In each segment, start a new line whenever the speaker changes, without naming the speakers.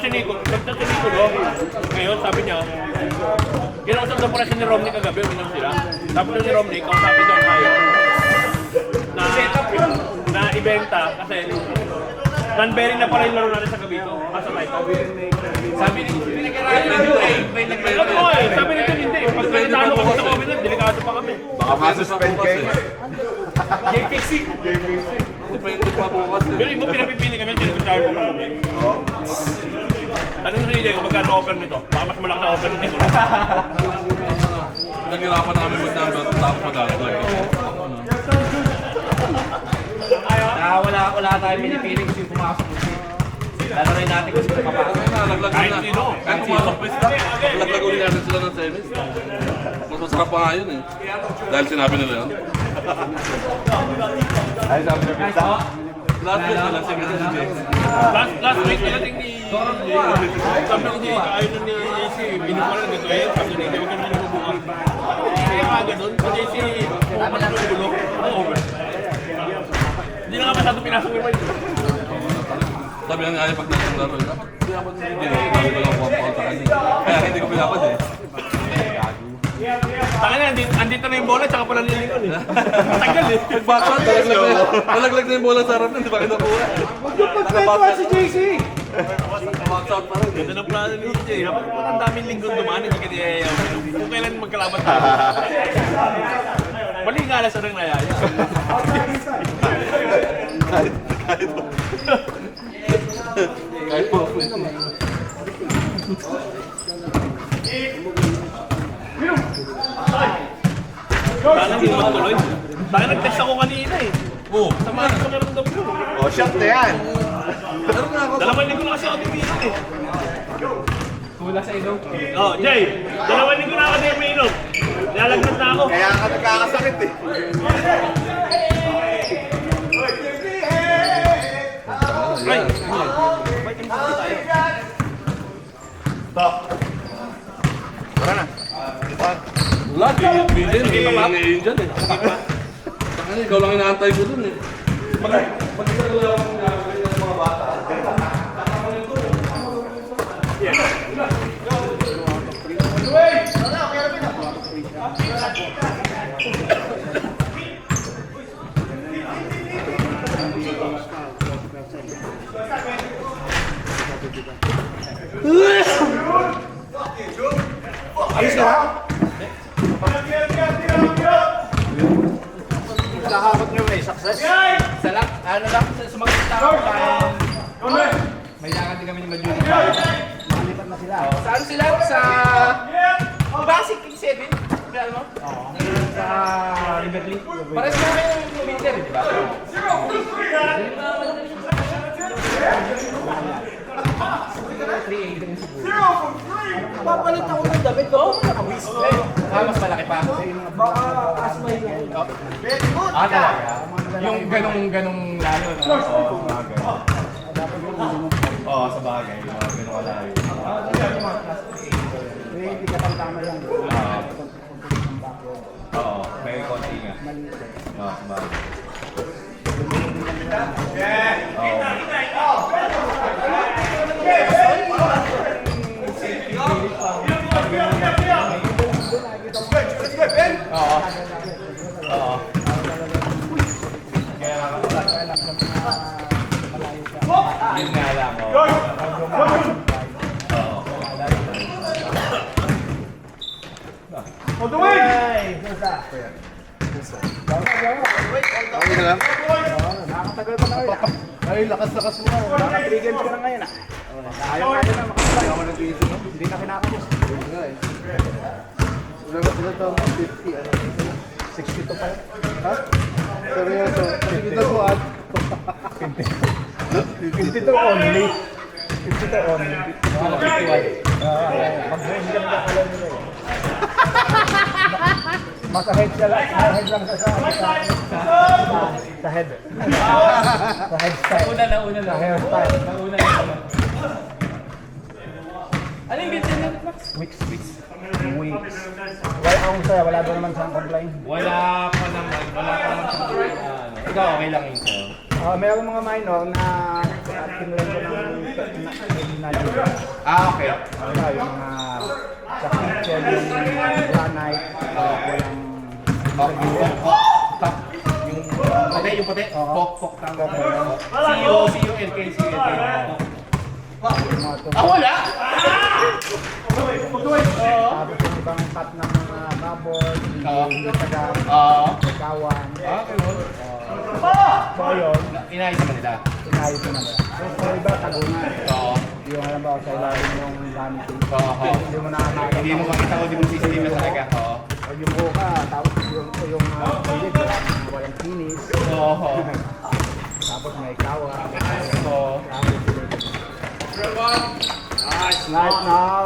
si Nico, no? Ngayon, sabi niya, kinausap na pala si ni Romney kagabi, uminom sila. Tapos ni Romney, kausapin daw tayo na ibenta kasi non-bearing na pala yung laro natin sa gabi ito. Asa tayo? Sabi ni may naglalaro. Sabi nito hindi. Pag pinatalo kami sa COVID na, delikado pa kami.
Baka masuspend kayo.
JPC.
Depende pa bukas eh.
Pero mo pinapipili kami, sinag-shower pa kami. Anong nilay kung magkano offer nito? Baka mas malaki na offer nito.
Naghirapan namin mag-number tapos mag-alag.
Wala tayong pinipiling kasi pumasok kasi. Lalo rin natin kung sino papasok.
Nalaglag
Kahit
na.
sino.
Kahit pumasok pa sila. Nalaglag ulit natin sila ng semis. Mas masarap pa nga yun eh. Dahil sinabi nila yun.
Ay, sabi na pizza.
Last week nila si Mrs. James.
Last week nilating ni... Sabi ko niya, ayaw na ni JC. Binukuha na nito eh. Sabi niya, huwag ka naman nabubukan. Kaya nga ganun. Si JC, pumunta na ng bulok. Ang over. Hindi na nga masyado pinasok yung mind.
Sabi nga ayaw pag nasa laro. Dapat pinapad sa hindi. Sabi ko lang kung sa kanya. Kaya hindi ko pinapad eh.
Taka na, andito na yung bola, tsaka pala nilingon eh. Tagal eh.
Nag-backshot, nalaglag na yung bola sa harap na, hindi pa kinukuha.
Magpapagpapwa si JC!
Backshot pa rin.
Ganda ng plano ni DJ. Dapat ang daming linggon dumaan, hindi ka niyayaw. Kung kailan magkalaban tayo. Mali nga alas ang nayaya.
Kahit po.
Parang hindi magtuloy. Parang nag-test ako kanina eh.
Oo.
Sama ko naramdam ko.
O, shot na yan.
Meron nga ako.
Dalawang linggo na kasi ako dito eh.
Tula sa ilong.
Oh, Jay! Dalawang linggo na ako dito umiinom. Nalagnat na ako.
Kaya ka nagkakasakit eh.
Ay!
Stop. Tara na.
Wala, bilin. Nangiin dyan eh. Saka ikaw lang inaantay ko dun eh. Pag-isagalaw akong gagawin ng mga bata.
Ayos na ba? Nakakot nyo may success.
Salak, ano lang, sa mga tao dahil may lakad din kami ni Madjun. Malipat na sila. Saan sila? Sa... Diba si King 7? Alam mo? Oo. Sa Liberty. Pares na kami yung commander, di ba? Papalit ako ng damit ko. Nakawis. Mas malaki pa. Baka asma yun. Talaga? Yung ganong lalo.
Oo, sa bagay. Ganun kalayo.
Hindi ka pang tama yan.
Oo, may konti nga. Oo, sa bagay. Oo. Yun nga lang, Okay na lang?
Nakakatagal pa na kayo. Ay, lakas-lakas mo. Nakaka-trigger ka na ngayon ah. Ayaw na makapag. Hindi na kinakabos.
Sila to, 50, ano?
62 pa yun.
Ha? Seryoso, nakikita ko at
52 only. 52 only. 51. Pag-brain ka na pala nila eh. Mas ahead ka lang. Ahead lang ka sa head. Sa head style. Una lang. Sa hairstyle. Ano yung bitsin nyo? Weeks. Wala akong saya. Wala doon naman sa complaint.
Wala pa naman sa ikaw okay lang yun sa'yo.
Meron mga minor na
starting line ko ng Nigeria.
Okay.
Wala, yung mga sa kitchen, yung granite, walang
Yung puti?
Oo.
Pok. C-U-N-K. Wala!
tapos yung ibang cut ng mga cupboard, hindi tagang, kawan. So yun,
Inayos naman nila.
inayos ko naman. So iba, tagungan.
Oo.
Yung alam ba, sa ilalim yung vanity.
Oo.
Hindi mo nakakita.
Hindi mo makita ko, di mo CCTV talaga. Oo.
Pag yung buka, tapos yung pilit, walang finish.
Oo.
Tapos may kawa.
Oo.
Nice now.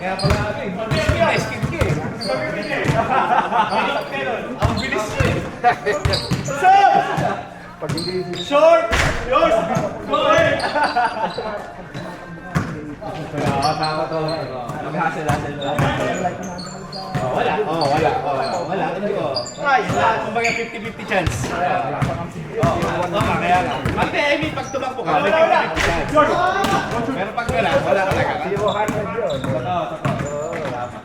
Kaya pala natin. Skin ka eh. Ang bilis mo eh.
Pag hindi
Short! Yours! Go ahead!
Mag-hassle-hassle lang. Wala. Kumbaga 50-50 chance. Kaya lang. I mean, pag tumakbo ka, may 50-50 chance. Pero pag wala talaga.
zero hundred yun.
Totoo.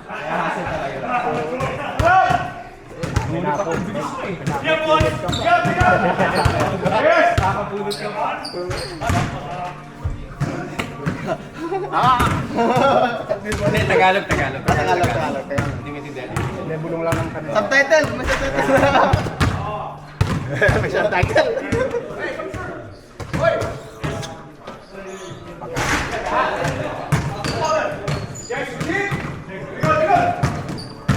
Kaya hassle talaga.
Pinapot.
Yan po! Yan! Yes!
Kakapulot ka pa. Hindi, Tagalog.
Tagalog. Kaya
Hindi maintindihan.
Hindi, bulong lang ng kanila.
subtitle! May subtitle! May subtitle!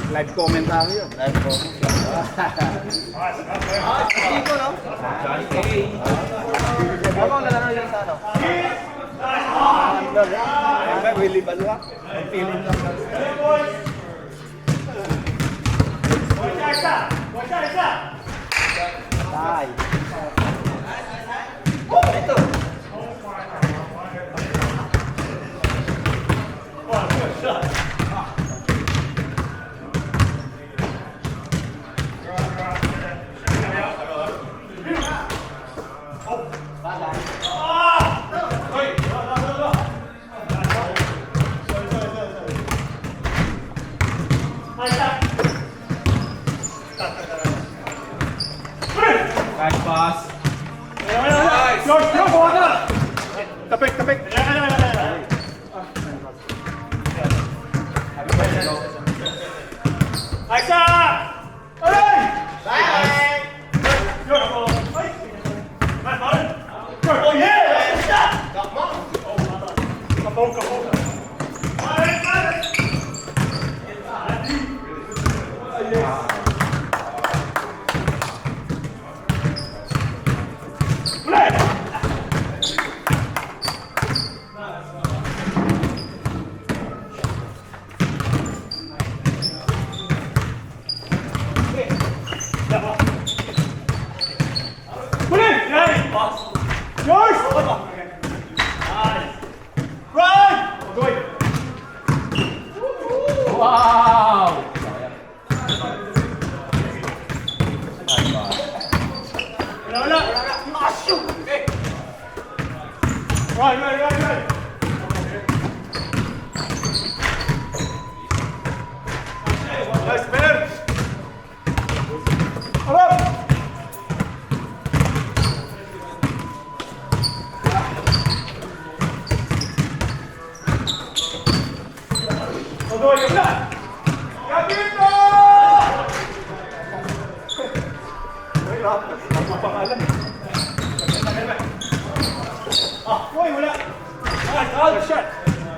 Live commentary yun.
Live comment. Iko, no? Ako, lalaro yun sa ano? Willy Balwa. Feeling lang.
Tay.
Ito.
Cash pass.
Yours! Yours! Bawa ka na! Tapik! Aisa! Aray! Yours! Ay! Man! Yours! Oh yeah! Kapong! Yours! Nice! Run! Good!
Wow!
Wala! Shoot! Right! Nice, man! Up!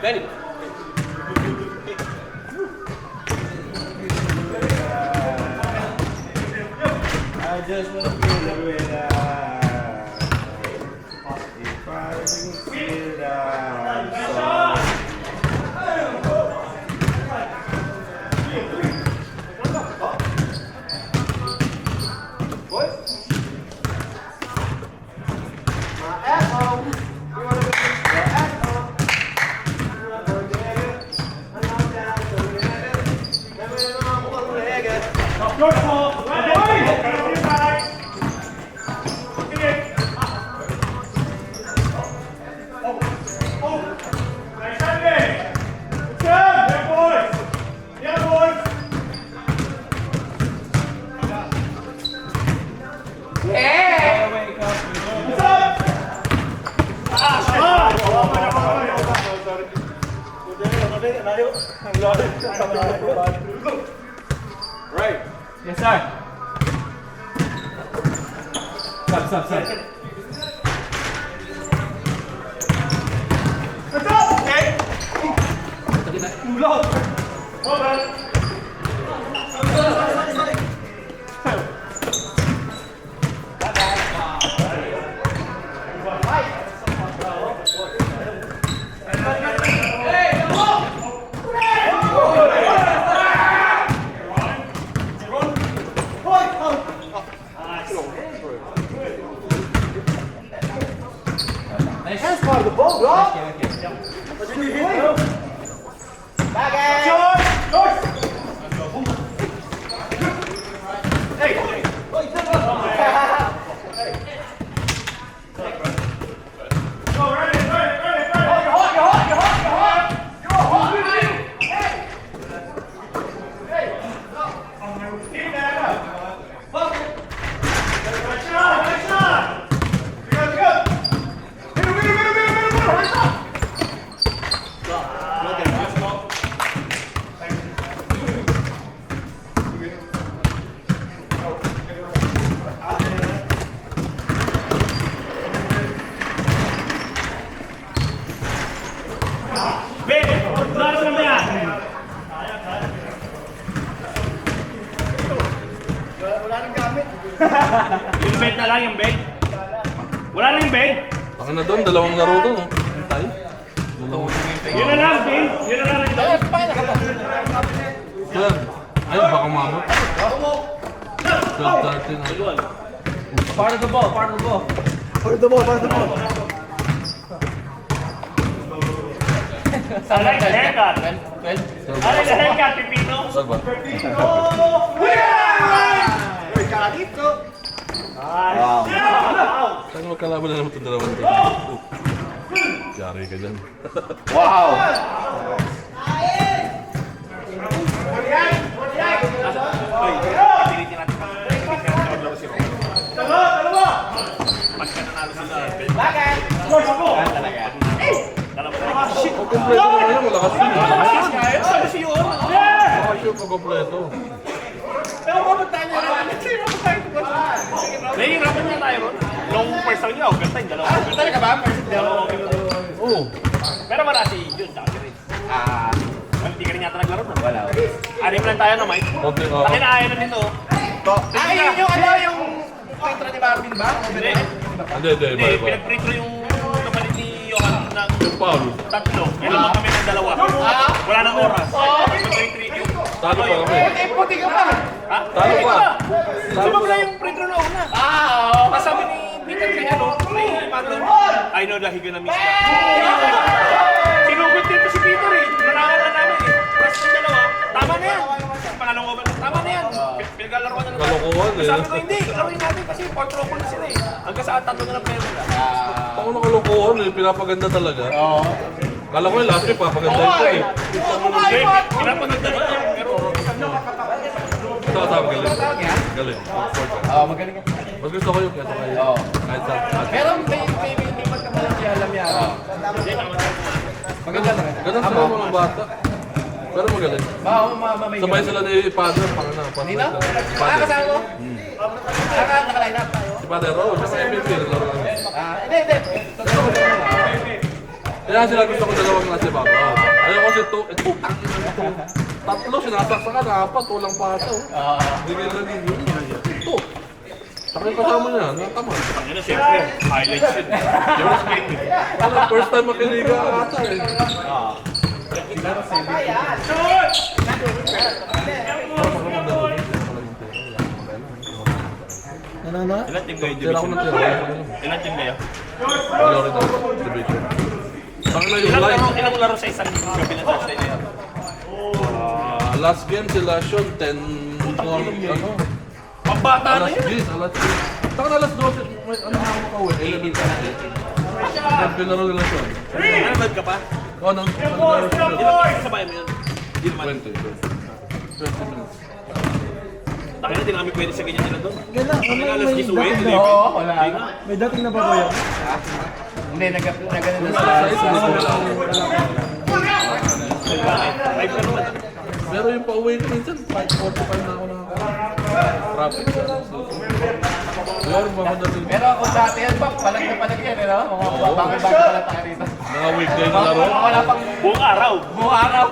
Benny.
I just want to feel the winner. If I can feel that.
Yes, sir. Stop.
Hands part of the ball, bro.
Yung bed na lang, yung bed. Wala na yung bed.
Baka na doon, dalawang laro doon. Oh. Tayo.
Yun na lang, Ben. Yun na lang.
Yan. Ay, baka mamot. 12-13 na.
Part of the ball.
Alay ka haircut. Alay ka haircut, Pipino.
Saan ba? Saan magkalaban na naman itong dalawang to? Yari ka dyan. Kompleto na ngayon, malakas yun. Malakas yun pag kompleto.
Nahihirapan niya tayo ron. Nung first round niya, August time, dalawa.
Talaga ba?
Oo.
Pero marasi yun, dati rin. Hindi ka rin yata naglaro na.
Wala.
Anim lang tayo na, Mike.
Okay,
Takin na ayaw na nito.
Yung kontra ni Marvin ba?
Hindi.
Hindi,
Hindi,
iba.
pinag-free yung kapalit ni Johan ng
Yung Paul.
tatlo. Yan naman kami ng dalawa. Wala nang oras. Mag-free yung...
Talo pa kami.
Puti ka pa!
Ha?
Talo pa.
Sumabla yung free throw na una. Tapos sabi ni Peter kay kay Magdon, I know that he gonna miss that. Sinugot dito si Peter eh. Nanangan na namin eh. Tapos yung dalawa, tama na yan. Pangalong over, tama na yan. Pinagalaruan na naman.
Kalokohan eh.
Sabi ko hindi, laruin natin kasi fourth row na sila eh. Hanggang sa tatlo na ng player nila.
Ako na kalokohan eh, pinapaganda talaga. Oo. Kala ko yung last week, papaganda ito eh.
Pinapaganda na yan. Pero
Ito, galing. Galing.
Magaling ka.
Mas gusto ko yung kesa kayo. Kahit sa...
Pero may lipat ka malang siya alam yan. Maganda talaga.
Ganun sila mga bata. Pero magaling.
May
Sabay sila ni Father, pang na.
Nino?
Father.
Kasama mo? Naka-line up tayo?
Father, oo. Siya sa MVP. Naglaro kami.
Hindi.
Kaya sila gusto ko dalawang klase ba? Ayaw kasi ito, tatlo sinasaksakan, apat, walang pasa. Hindi ka nagigil. Ito. Saka yung kasama niya, natama.
yun na siyempre, highlights yun. Yung skate eh.
Alam, first time makiliga ata eh.
Ilan team kayo
Tira ko
division?
ng tira.
Ilan team kayo?
Wala rin ako, division. Saka na yung live.
Ilang laro sa isang gabi na Thursday na yun?
Last game sila Sean, 10 goal, ano?
Pambata na
Alas
yun.
10, alas 10. Saka na alas 12, may ano na ako pauwi, 11 kasi. Pinaro nila Sean.
Ano ba ka pa?
Oo, nang
Sabay mo yun. Hindi naman.
20 minutes.
Takin na, di namin pwede sa ganyan nila doon.
Ganda,
Takin na, alas
may
10 uwi.
dating na.
Oo, wala.
May dating na ba kuya?
Hindi, nagano na
Sa
sila.
isa, wala.
Bakit?
uwi ko minsan, 5:45 na ako traffic. Siguro mamadali.
Pero kung dati yan, Bak, palag na palag yan, no? Mga bago-bago pala tayo rito.
Mga weekday na laro.
Wala pang
Buong araw.
buong araw.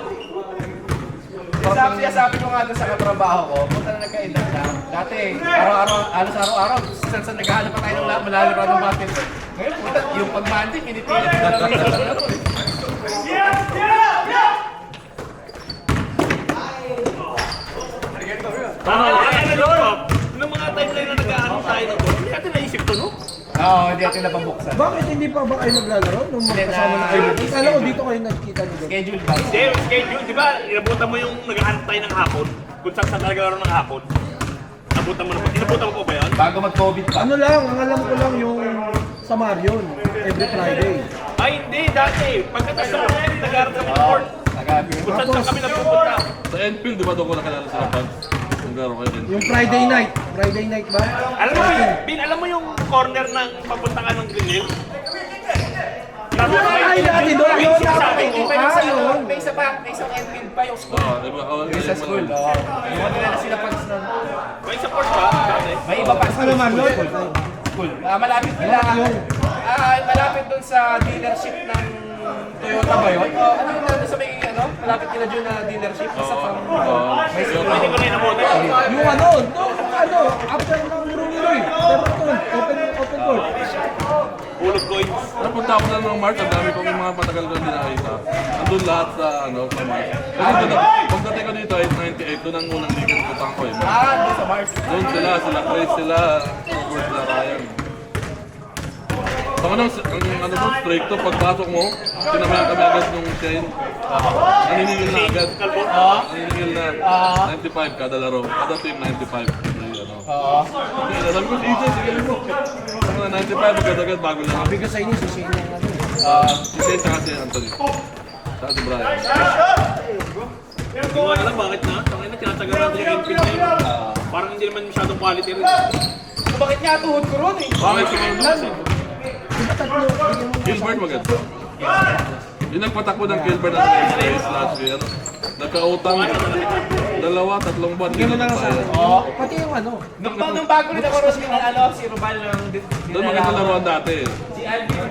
Sabi ko nga doon sa katrabaho ko, punta na nagka-edad na. Dati, araw-araw, halos araw-araw, saan naghahanap pa tayo ng malalaro ng basketball. Ngayon, puta, yung pag-Monday, pinipilit ko lang rin sa laro eh.
Nung mga timeline na nag-aaral tayo na to, hindi natin naisip to, no?
Oo, hindi natin napabuksan.
Bakit hindi pa ba kayo naglalaro nung magkasama na kayo? Kala ko dito kayo nagkita nyo doon.
Schedule ba?
Hindi, schedule, di ba? Inabutan mo yung nag-aaral tayo ng hapon. Kung saan talaga laro ng hapon. Inabutan mo na ba? Inabutan mo po ba yun?
Bago mag-COVID pa.
Ano lang, ang alam ko lang yung sa Marion, every Friday.
Ay, hindi, dati. Pagkatapos na kami, nag-aaral kami ng court. Kung saan saan kami napupunta.
Sa Enfield, di ba doon ko nakilala sila Pags? Kung gano'n kayo Enfield.
Yung Friday night ba?
Alam mo, alam mo yung corner ng papunta ka ng Green Hill?
Ay, dati doon yun. Yun.
May isa pa, may isang Enfield pa yung school.
Oo, di ba? Oo,
Yung sa school, oo. Yung nila sila pag
May support ba? Dati.
may iba pa
Ano naman, Lord?
school. Malapit nila. Malapit dun sa dealership ng Toyota ba yun? Ano yung nandun sa may ano? Malapit nila dyan na dealership. Sa pang may school.
Hindi ko na inabutan.
Yung after ng Rumiroy. Open court.
Ulog coins.
Napunta ako na ng March, ang dami kong mga matagal ko hindi nakita. Andun lahat sa March. Kasi pagdating ko dito ay 98, doon ang unang ligang putang ko eh.
Doon sa Mars.
Doon sila Chris sila, sila Ryan. Saka nang, ang straight to, pagpasok mo, sinamayan kami agad nung Shane. Naniningil na agad. Naniningil na 95 kada laro. Kada team 95. Kaya sabi ko, sige mo. Saka na 95 agad-agad bago lang.
Sabi ko sa inyo, si Shane yung ano.
Si Shane saka si Anthony. Saka si Brian.
Hindi ko alam bakit na. Tangin na tinatagal natin yung infield na yun. Parang hindi naman masyadong quality rin.
Bakit nga tuhod ko ron eh?
Bakit si Gilbert maganda. Yung nagpatakbo ng Gilbert na nag-race last year. Nagkautang 2-3 buwan.
Hindi mo na
nagbayad.
nasabi. Pati yung ano.
Nung bago rin ako ron yung si Rubal ng
Doon maganda laruan dati.
si Alvin.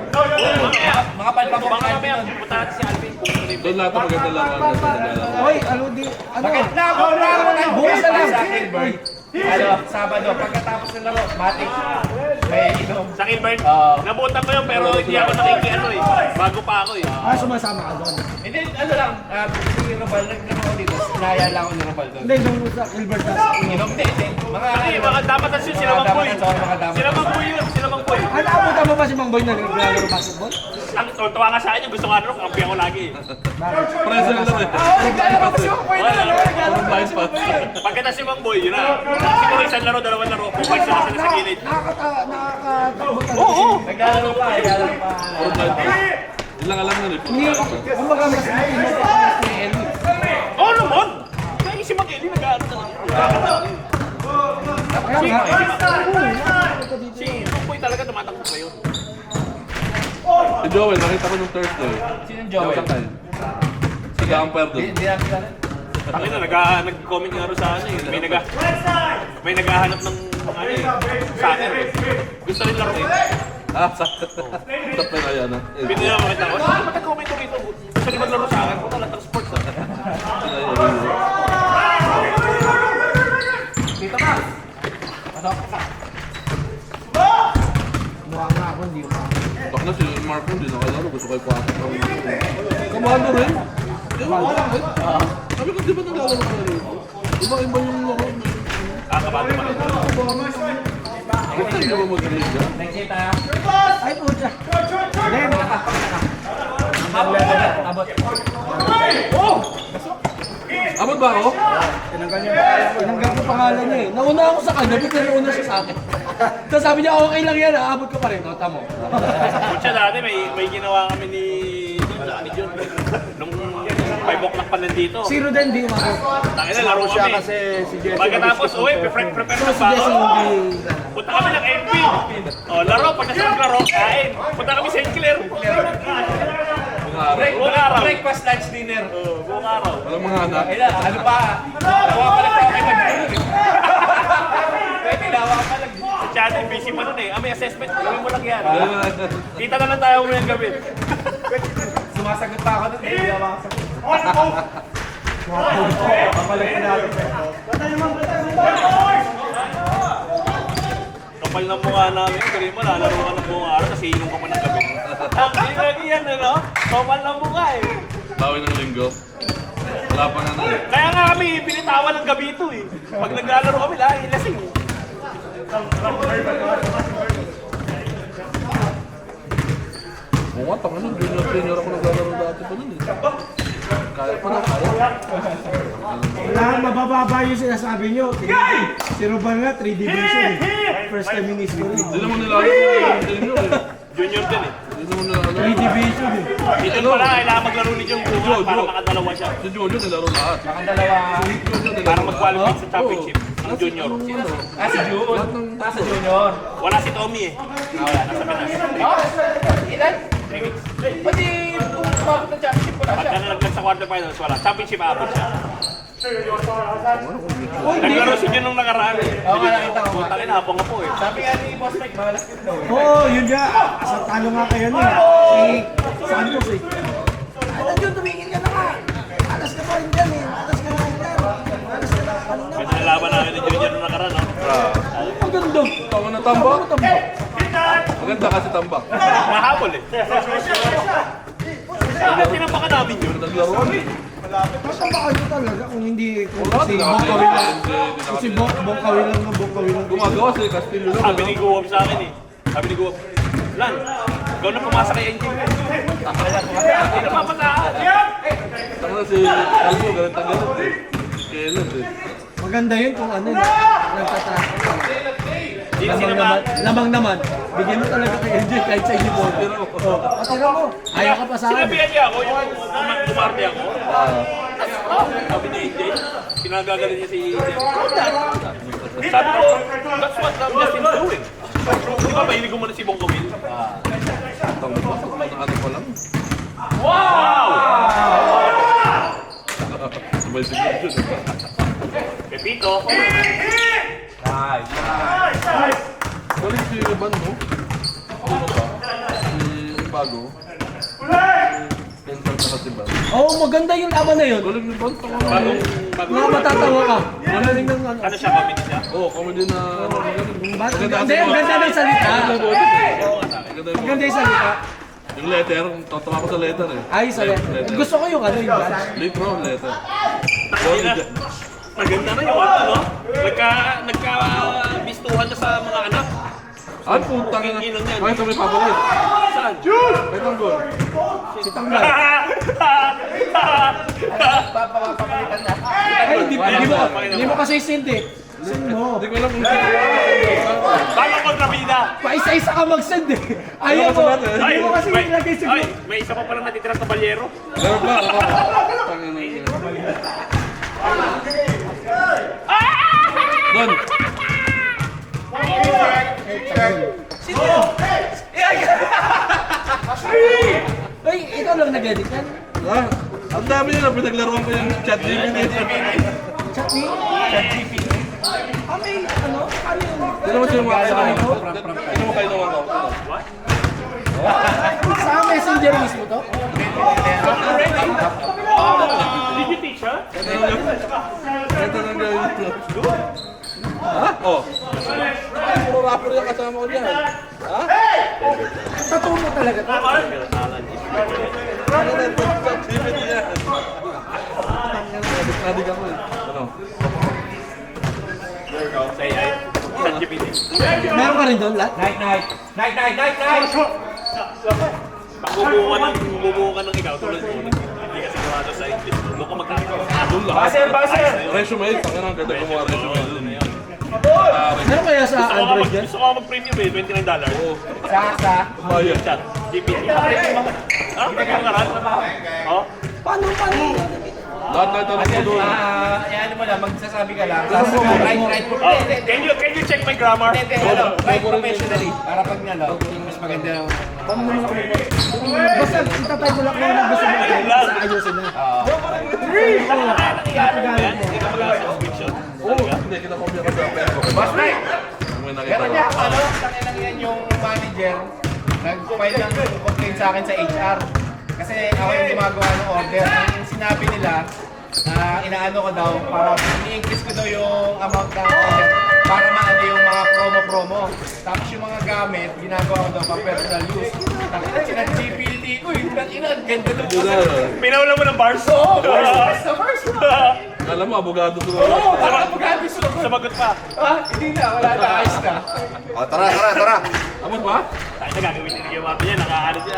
Mga palpabok
Baka
Alvin.
mamaya pupunta natin si Alvin kung ano yung
Doon lahat ang maganda laruan kasi naglalaro.
Hoy, ano?
Bakit na ako bukas na lang sa Gilbert. Sabado, pagkatapos ng laro, matik. May inom.
Sa Gilbert,
Oo.
nabutan ko yun pero hindi ako nakikiano eh. Bago pa ako eh.
Sumasama ka doon.
Hindi, ano lang, si Rubal, nagkano ako dito, sinaya lang ako ni Rubal doon.
Hindi, nung sa Gilbert na.
Inom din, mga
Kasi mga dapat na sila Mangboy. Sila Mangboy yun, sila Mangboy.
Ano, abutan mo ba si Mang Boy na naglalaro basketball?
Ang tuwa nga sa akin yung gusto nga rin, kampi ako lagi eh.
Present lang eh.
Naglalaro pa si Mangboy na lang.
Puro blind spot.
Pagkita si Mangboy, yun na. Siguro isang laro, dalawang laro, pumayos na sila sa gilid.
Nakakatakbo talaga.
Oo!
Naglalaro pa.
Puro blind spot. Yun lang alam nun eh.
Hindi ako, kumbaga mas matino pa ako ni Ellie.
Oo naman! Kaya si Mag-Eli nag-aaral na lang.
Kaya nga,
Si Mangboy talaga tumatakbo pa yun.
Si Joel, nakita ko nung Thursday.
Sinong
Yung
Joel?
sakay. Si Gamper doon.
Hindi natin kilala.
Takina, nag-comment nga rin sa ano eh. May naghahanap ng ano eh, soccer eh. Gusto rin laro eh.
Sa Pinayan ah.
Pinila mo kita ko, saan ba nag-comment ko rito? Gusto rin maglaro sa akin, kung talatang sports ah.
Dito ka. Ano?
mukha nga ako, hindi ko.
Bak na si Marco, hindi nakalaro. Gusto ko ipasok. Kamano rin? Sabi ko, di ba naglalaro ka na rin? Iba-iba yung laro.
Kabado pa rin.
Hindi ba magaling ka?
Nakikita.
Ay, pucha. Hindi,
Abot ba ako?
tinanggal ko pangalan niya eh. Nauna ako sa kanya, bigla nauna siya sa akin. Tapos sabi niya, okay lang yan, aabot ko pa rin. Nota mo.
Kutsa dati, may ginawa kami ni John. Nung 5 o'clock pa nandito.
Si Ruden, di umabot.
Tangina, laro kami.
si Jesse.
Pagkatapos, uwi, prepare
So,
na
si
ba
Jesse
ako?
hindi.
Punta kami ng MP. O, laro. Pag nasa laro, kain. Punta kami St. Clair.
Buong araw.
Breakfast, lunch, dinner.
Buong araw.
Walang mga anak.
Ay na, ano pa? Gawa pa lang ako kay Madjun. Pwede, gawa pa lang.
Sa chat, busy pa nun eh. May assessment, gawin mo lang yan. Kita na lang tayo mo yung gabi.
Sumasagot pa ako doon. Hindi ako makasagot.
Kapal ng mukha namin, sabihin mo, lalaro ka ng buong araw kasi inom ka pa ng gabi. Ang lagi yan, ano? Kapal ng mukha eh.
Bawi ng linggo. Wala pa nga na eh.
Kaya nga kami, pinitawan ng gabi ito eh. Pag naglalaro kami, lahat ilasing eh.
Oo nga, tanga nun. Junior ako naglalaro dati pa nun eh. Kaya pa na, kaya.
Lahat mabababa yung sinasabi nyo. Si Ruban nga, 3 division eh. First time in history.
Hindi naman nilalaro yung junior eh.
Junior din eh.
Hindi naman nilalaro.
3 division eh.
Ito pala, kailangan maglaro ni Jung bukas para makadalawa siya.
Si Junior nilaro lahat.
Para mag-qualify sa championship ng junior.
Ah, si Jun. Ah, sa Junior.
Wala si Tommy eh. Wala, nasa Pinas.
Oh, ilan? Pati kung sumabot ng championship ko na siya.
Pagka nalaglag sa quarterfinals, wala. Championship abot siya. Naglaro si Jun nung nakaraan eh.
Oo, nakita ko.
Putang ina, habang ako eh.
Sabi nga ni Boss Mike, malas yun daw.
Oo, yun nga. Sa talo nga kayo nun. Si Santos eh.
Ano yun, tumingin ka na ka. Alas ka pa rin dyan eh. Alas ka na rin dyan. Alas ka na kanina.
May nalaban namin ni Junior nung nakaraan, no?
Ang ganda.
Tama na tambak. Maganda kasi tambak.
Mahabol eh. Ano tinampakan namin yun?
Naglaruan eh.
Tatambakan nyo talaga kung hindi si Bongkawin lang. Kung si Bongkawin lang ng Bongkawin lang.
Gumagawa si Castillo lang.
Sabi ni Guwap sa akin eh. Sabi ni Guwap, Lan, ikaw na pumasa kay Engine. Hindi na mapataan.
Tama na si Calvo, ganun ganun eh. Kailan eh.
Maganda yun kung ano nagtatrack. Lamang naman. Bigyan mo talaga kay NJ kahit sa inyo bote. Patira mo. Ayaw ka pa sa akin.
Sinabihan niya ako, yung dumarte ako. Sabi ni AJ, kinagagalit niya si AJ. Sabi ko, that's what Justin's doing. Di ba mahilig ko muna si Bongkawil?
Tambak, ano pa lang.
Wow!
Sabay si Jun.
Pepito.
Galing si Iban, no? Ano ba? Si Bago. Dental sa Katiban.
Oo, maganda yung laban na yun.
Galing ni Iban, tama na.
Bagong,
Mga matatawa ka. Magaling ng ano.
ano siya, comedy siya?
Oo, comedy na magaling.
Hindi, ang ganda ng salita. Ang ganda yung salita.
Yung letter, tatawa ko sa letter eh.
Ay, salita. Gusto ko yung ano, yung badge.
Late bro, letter.
Maganda na yung ano, no? Nagka-bistuhan na sa mga anak.
Ay, putang ina.
Inang yan.
Ay, ito may papalit.
Saan?
May tanggol.
Si Tanggal.
Papapalitan na.
Ay, hindi mo kasi sindi. Send mo.
Hindi ko alam kung sino.
Baka kontrabida.
Pa-isa-isa ka mag-send eh. Ayaw mo. Hindi mo kasi
may-
nilagay sa
ay,
group.
may isa pa palang natitira sa balyero.
Meron ba? Tangin na yun. Don!
Ay, ikaw lang nag-edit yan.
Ah, ang dami nila, pinaglaruan ko yung chat GPT.
Chat me. Ah, may ano? Ano yun?
Hindi naman siya makailangan ko. Hindi naman kailangan ko.
Sa messenger mismo to?
Did you teach her?
Ito lang gawin ito. Ha? Oh. Puro rapper yung kasama ko dyan. Ha?
Totoo mo talaga to?
Ano na ito? Chat GPT yan. Nadig ako eh. Ano?
Say hi. ChatGPT.
Meron ka rin doon, lahat?
Night.
Pag bumuo ka ng ikaw, tulad mo, hindi ka sigurado sa English. Doon ka magkakaroon.
Doon lahat. Resume, tangin ang ganda gumawa resume.
Meron kaya sa Android yan?
Gusto ko mag-premium eh, $29.
Oo.
Sa.
Bayad.
Chat. GPT. Ha? Pagkangaran? Oh?
Paano?
Lahat na itanong ko doon.
Ano mo lang, magsasabi ka lang. Right.
Oh, can you check my grammar?
Right professionally. Para pag nga, mas maganda
Paano naman ako? Basta itatay mo lang kung ano gusto mo sa ayusin na.
Hindi, kinakombi ako sa Facebook.
Boss Mike!
May nakita
Meron
ko.
niya ako, tangin lang yan yung manager. Nag-file ng complaint sa akin sa HR. Kasi ako yung gumagawa ng order. Ang sinabi nila, inaano ko daw, para i-increase ko daw yung amount ng order para maano yung mga promo-promo. Tapos yung mga gamit, ginagawa ko daw pa personal use. Tapos sila GPT, uy, ina, ganda daw po.
Pinawala mo ng bars?
Oo, customers!
Alam mo, abogado ko.
Oo, parang pagkabis ko.
Sabagot pa.
Hindi na, wala na, ayos na.
Tapos ba?
Tayo na gagawin nila yung mga yan, nakakaano siya.